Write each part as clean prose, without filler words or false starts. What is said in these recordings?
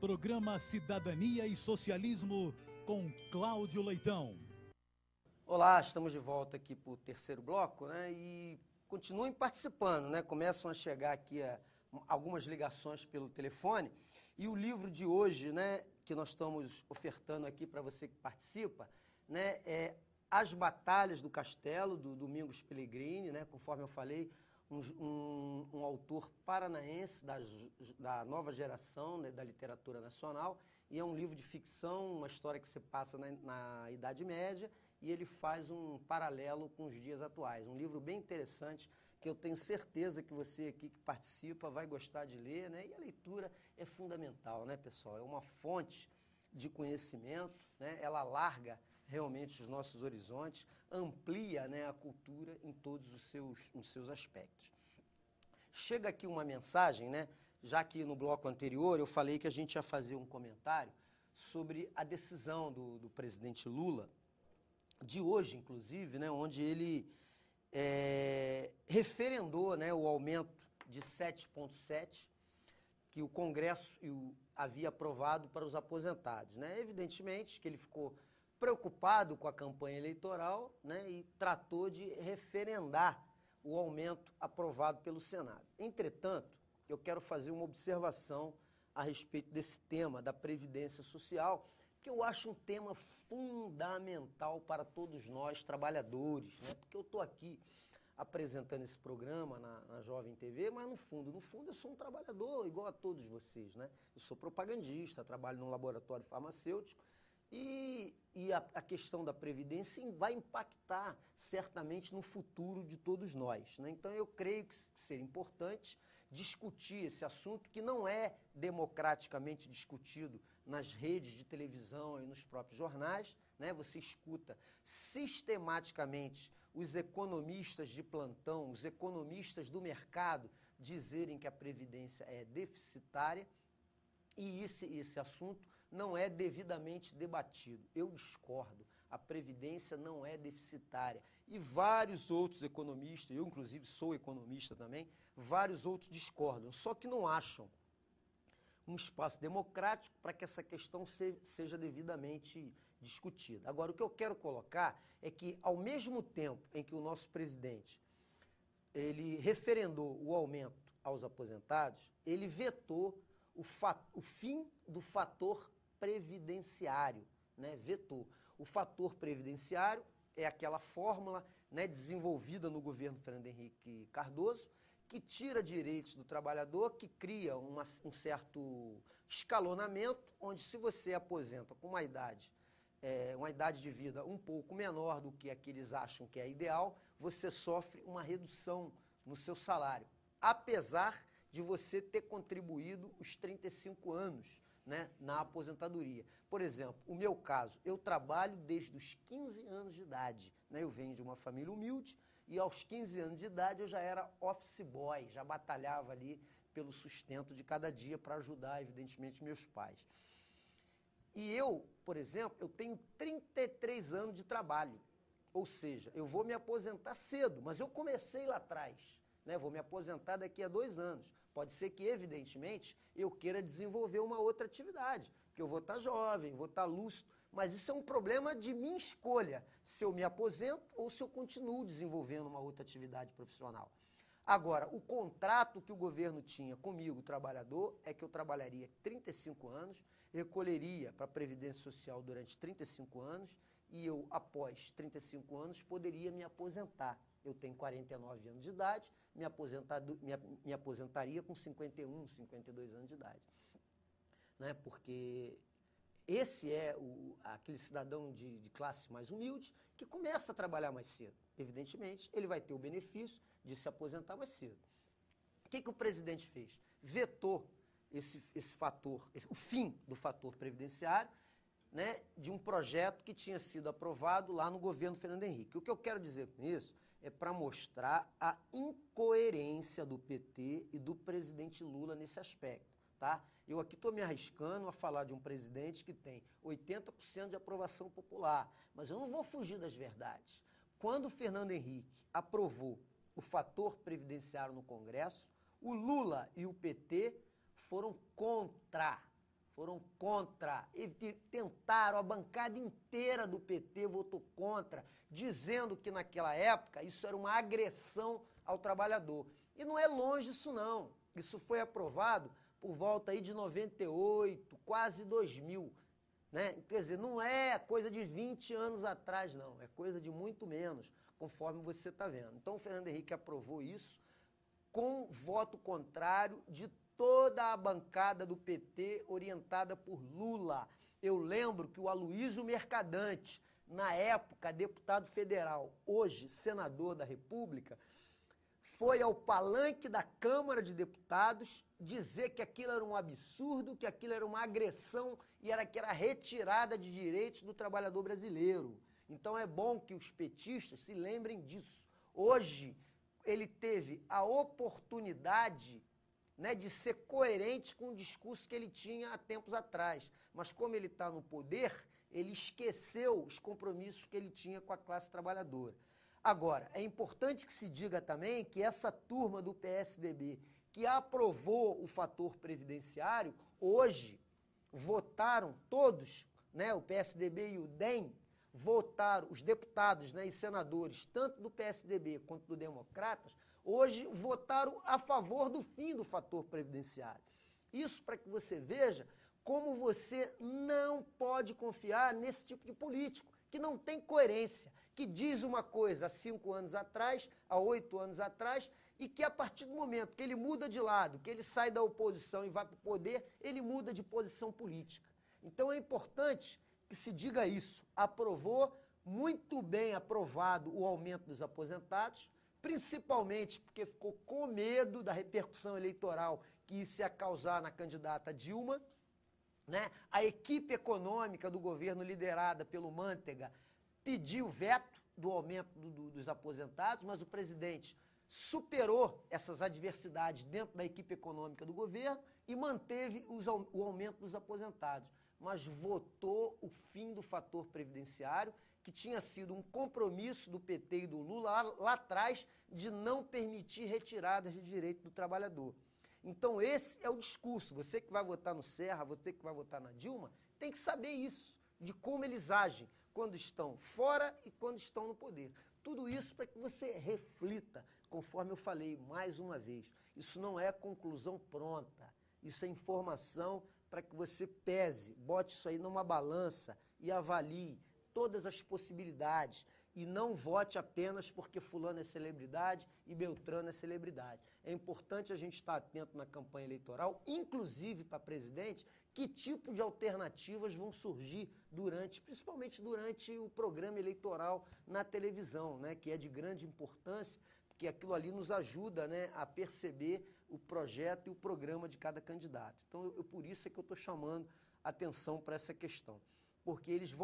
Programa Cidadania e Socialismo com Cláudio Leitão. Olá, estamos de volta aqui para o terceiro bloco, né? E continuem participando, né? Começam a chegar aqui algumas ligações pelo telefone. E o livro de hoje, né, que nós estamos ofertando aqui para você que participa, né, é As Batalhas do Castelo, do Domingos Pellegrini, né? Conforme eu falei, um autor paranaense da nova geração, né, da literatura nacional, e é um livro de ficção, uma história que se passa na Idade Média, e ele faz um paralelo com os dias atuais. Um livro bem interessante, que eu tenho certeza que você aqui que participa vai gostar de ler, né? E a leitura é fundamental, né, pessoal? É uma fonte de conhecimento, né? Ela alarga realmente os nossos horizontes, amplia, né, a cultura em todos os seus aspectos. Chega aqui uma mensagem, né, já que no bloco anterior eu falei que a gente ia fazer um comentário sobre a decisão do presidente Lula, de hoje, inclusive, né, onde ele referendou, né, o aumento de 7,7 que o Congresso havia aprovado para os aposentados, né? Evidentemente que ele ficou preocupado com a campanha eleitoral, né, e tratou de referendar o aumento aprovado pelo Senado. Entretanto, eu quero fazer uma observação a respeito desse tema da Previdência Social, que eu acho um tema fundamental para todos nós, trabalhadores, né? Porque eu estou aqui apresentando esse programa na Jovem TV, mas no fundo eu sou um trabalhador igual a todos vocês, né? Eu sou propagandista, trabalho num laboratório farmacêutico, e a questão da Previdência vai impactar certamente no futuro de todos nós, né? Então eu creio que seria importante discutir esse assunto que não é democraticamente discutido nas redes de televisão e nos próprios jornais, né? Você escuta sistematicamente os economistas de plantão, os economistas do mercado dizerem que a Previdência é deficitária, e esse assunto não é devidamente debatido. Eu discordo. A Previdência não é deficitária. E vários outros economistas, eu inclusive sou economista também, vários outros discordam, só que não acham um espaço democrático para que essa questão seja devidamente discutida. Agora, o que eu quero colocar é que, ao mesmo tempo em que o nosso presidente ele referendou o aumento aos aposentados, ele vetou o fim do fator previdenciário, né? Vetou. O fator previdenciário é aquela fórmula, né, desenvolvida no governo Fernando Henrique Cardoso, que tira direitos do trabalhador, que cria um certo escalonamento, onde se você aposenta com uma idade de vida um pouco menor do que aqueles acham que é ideal, você sofre uma redução no seu salário, apesar de você ter contribuído os 35 anos, né, na aposentadoria. Por exemplo, o meu caso, eu trabalho desde os 15 anos de idade, né? Eu venho de uma família humilde e aos 15 anos de idade eu já era office boy, já batalhava ali pelo sustento de cada dia para ajudar, evidentemente, meus pais. E eu, por exemplo, eu tenho 33 anos de trabalho, ou seja, eu vou me aposentar cedo, mas eu comecei lá atrás, né? Vou me aposentar daqui a 2 anos. Pode ser que, evidentemente, eu queira desenvolver uma outra atividade, porque eu vou estar jovem, vou estar lúcido, mas isso é um problema de minha escolha, se eu me aposento ou se eu continuo desenvolvendo uma outra atividade profissional. Agora, o contrato que o governo tinha comigo, trabalhador, é que eu trabalharia 35 anos, recolheria para a Previdência Social durante 35 anos e eu, após 35 anos, poderia me aposentar. Eu tenho 49 anos de idade, me aposentaria com 51, 52 anos de idade. Né? Porque esse é aquele cidadão de classe mais humilde que começa a trabalhar mais cedo. Evidentemente, ele vai ter o benefício de se aposentar mais cedo. O que o presidente fez? Vetou esse fator, o fim do fator previdenciário, né, de um projeto que tinha sido aprovado lá no governo Fernando Henrique. O que eu quero dizer com isso é para mostrar a incoerência do PT e do presidente Lula nesse aspecto. Tá? Eu aqui estou me arriscando a falar de um presidente que tem 80% de aprovação popular, mas eu não vou fugir das verdades. Quando o Fernando Henrique aprovou o fator previdenciário no Congresso, o Lula e o PT foram contra. foram contra, e tentaram, a bancada inteira do PT votou contra, dizendo que naquela época isso era uma agressão ao trabalhador. E não é longe isso não, isso foi aprovado por volta aí de 98, quase 2000, né? Quer dizer, não é coisa de 20 anos atrás não, é coisa de muito menos, conforme você está vendo. Então o Fernando Henrique aprovou isso com voto contrário de toda a bancada do PT orientada por Lula. Eu lembro que o Aloysio Mercadante, na época deputado federal, hoje senador da República, foi ao palanque da Câmara de Deputados dizer que aquilo era um absurdo, que aquilo era uma agressão e que era retirada de direitos do trabalhador brasileiro. Então é bom que os petistas se lembrem disso. Hoje ele teve a oportunidade, né, de ser coerente com o discurso que ele tinha há tempos atrás. Mas como ele está no poder, ele esqueceu os compromissos que ele tinha com a classe trabalhadora. Agora, é importante que se diga também que essa turma do PSDB que aprovou o fator previdenciário, hoje votaram todos, né, o PSDB e o DEM, votaram, os deputados, né, e senadores, tanto do PSDB quanto do Democratas, hoje votaram a favor do fim do fator previdenciário. Isso para que você veja como você não pode confiar nesse tipo de político, que não tem coerência, que diz uma coisa há 5 anos atrás, há 8 anos atrás, e que a partir do momento que ele muda de lado, que ele sai da oposição e vai para o poder, ele muda de posição política. Então é importante que se diga isso. Aprovou, muito bem aprovado o aumento dos aposentados, principalmente porque ficou com medo da repercussão eleitoral que isso ia causar na candidata Dilma, né? A equipe econômica do governo, liderada pelo Mantega, pediu veto do aumento dos aposentados, mas o presidente superou essas adversidades dentro da equipe econômica do governo e manteve o aumento dos aposentados, mas votou o fim do fator previdenciário, que tinha sido um compromisso do PT e do Lula lá atrás de não permitir retiradas de direito do trabalhador. Então esse é o discurso. Você que vai votar no Serra, você que vai votar na Dilma, tem que saber isso, de como eles agem quando estão fora e quando estão no poder. Tudo isso para que você reflita, conforme eu falei mais uma vez. Isso não é conclusão pronta, isso é informação para que você pese, bote isso aí numa balança e avalie todas as possibilidades e não vote apenas porque fulano é celebridade e Beltrano é celebridade. É importante a gente estar atento na campanha eleitoral, inclusive para presidente, que tipo de alternativas vão surgir principalmente durante o programa eleitoral na televisão, né, que é de grande importância, porque aquilo ali nos ajuda, né, a perceber o projeto e o programa de cada candidato. Então, por isso é que eu estou chamando atenção para essa questão. Porque eles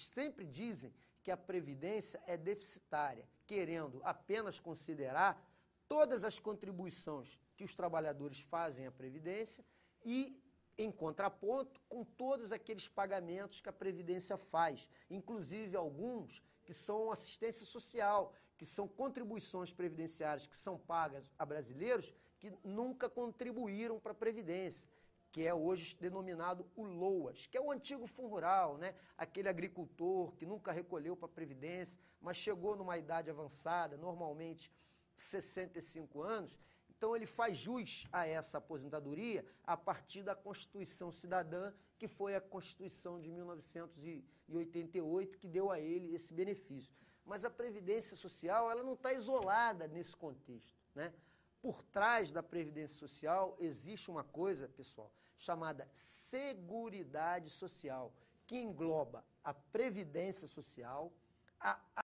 sempre dizem que a Previdência é deficitária, querendo apenas considerar todas as contribuições que os trabalhadores fazem à Previdência e, em contraponto, com todos aqueles pagamentos que a Previdência faz, inclusive alguns que são assistência social, que são contribuições previdenciárias que são pagas a brasileiros que nunca contribuíram para a Previdência, que é hoje denominado o LOAS, que é o antigo Fundo Rural, né? Aquele agricultor que nunca recolheu para a Previdência, mas chegou numa idade avançada, normalmente 65 anos, então ele faz jus a essa aposentadoria a partir da Constituição Cidadã, que foi a Constituição de 1988, que deu a ele esse benefício. Mas a Previdência Social, ela não está isolada nesse contexto, né? Por trás da Previdência Social existe uma coisa, pessoal, chamada Seguridade Social, que engloba a Previdência Social, a